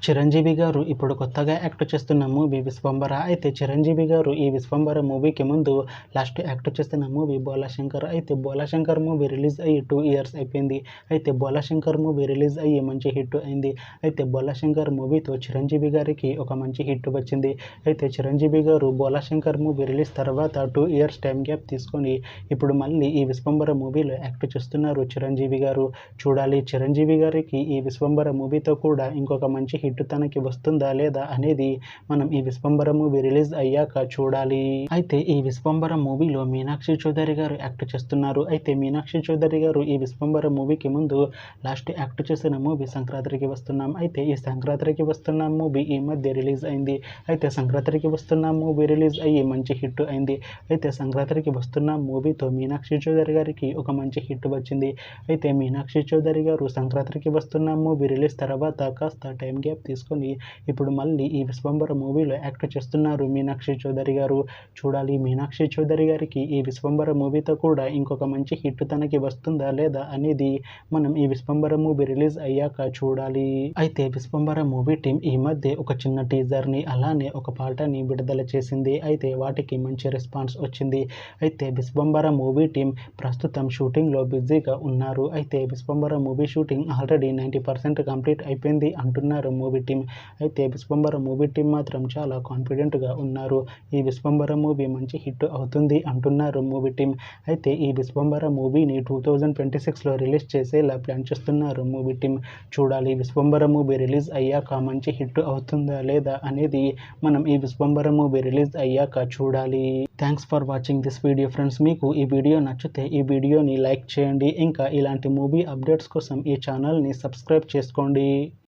చిరంజీవి గారు ఇప్పుడు కొత్తగా యాక్ట్ చేస్తున్న మూవీ విశ్వంబర. అయితే చిరంజీవి గారు ఈ విశ్వంబర మూవీకి ముందు లాస్ట్ యాక్ట్ చేస్తున్న మూవీ బోలాశంకర్. అయితే బోలాశంకర్ మూవీ రిలీజ్ అయ్యి 2 ఇయర్స్ అయిపోయింది. అయితే బోలాశంకర్ మూవీ రిలీజ్ అయ్యి మంచి హిట్ అయింది. అయితే బోలాశంకర్ మూవీతో చిరంజీవి గారికి ఒక మంచి హిట్ వచ్చింది. అయితే చిరంజీవి గారు బోలాశంకర్ మూవీ రిలీజ్ తర్వాత 2 ఇయర్స్ టైం గ్యాప్ తీసుకొని ఇప్పుడు మళ్ళీ ఈ విశ్వంబర మూవీలో యాక్ట్ చేస్తున్నారు చిరంజీవి గారు. చూడాలి చిరంజీవి గారికి ఈ విశ్వంబర మూవీతో కూడా ఇంకొక మంచి హిట్ తనకి వస్తుందా లేదా అనేది మనం ఈ విశ్వంబర మూవీ రిలీజ్ అయ్యాక చూడాలి. అయితే ఈ విశ్వంబర మూవీలో మీనాక్షి చౌదరి గారు యాక్ట్ చేస్తున్నారు. అయితే మీనాక్షి చౌదరి గారు ఈ విశ్వంబర మూవీకి ముందు లాస్ట్ యాక్ట్ చేసిన మూవీ సంక్రాంతికి వస్తున్నాం. అయితే ఈ సంక్రాంతికి వస్తున్న మూవీ ఈ మధ్య రిలీజ్ అయింది. అయితే సంక్రాంతికి వస్తున్న మూవీ రిలీజ్ అయ్యి మంచి హిట్ అయింది. అయితే సంక్రాంతికి వస్తున్న మూవీతో మీనాక్షి చౌదరి గారికి ఒక మంచి హిట్ వచ్చింది. అయితే మీనాక్షి చౌదరి గారు సంక్రాంతికి వస్తున్న మూవీ రిలీజ్ తర్వాత కాస్త టైం గ్యాప్ తీసుకొని ఇప్పుడు మళ్ళీ ఈ విశ్వంబర మూవీలో యాక్ట్ చేస్తున్నారు మీనాక్షి చౌదరి గారు. చూడాలి మీనాక్షి చౌదరి గారికి ఈ విశ్వంబర మూవీతో కూడా ఇంకొక మంచి హిట్ తనకి వస్తుందా లేదా అనేది మనం ఈ విశ్వంబర మూవీ రిలీజ్ అయ్యాక చూడాలి. అయితే విశ్వంబర మూవీ టీం ఈ మధ్య ఒక చిన్న టీజర్ని అలానే ఒక పాటని విడుదల చేసింది. అయితే వాటికి మంచి రెస్పాన్స్ వచ్చింది. అయితే విశ్వంబర మూవీ టీం ప్రస్తుతం షూటింగ్లో బిజీగా ఉన్నారు. అయితే Vishwambhara movie shooting already 90% complete అయిపోయింది అంటున్నారు మూవీ టీం. అయితే విశ్వంబర మూవీ టీం మాత్రం చాలా కాన్ఫిడెంట్గా ఉన్నారు. ఈ విశ్వంబర మూవీ మంచి హిట్ అవుతుంది అంటున్నారు మూవీ టీం. అయితే ఈ విశ్వంబర మూవీని 2026లో రిలీజ్ చేసేలా ప్లాన్ చేస్తున్నారు మూవీ టీం. చూడాలి విశ్వంబర మూవీ రిలీజ్ అయ్యాక మంచి హిట్ అవుతుందా లేదా అనేది మనం ఈ విశ్వంబర మూవీ రిలీజ్ అయ్యాక చూడాలి. Thanks for watching this video friends. మీకు ఈ వీడియో నచ్చితే ఈ వీడియోని లైక్ చేయండి. ఇంకా ఇలాంటి మూవీ అప్డేట్స్ కోసం ఈ ఛానల్ని సబ్స్క్రైబ్ చేసుకోండి.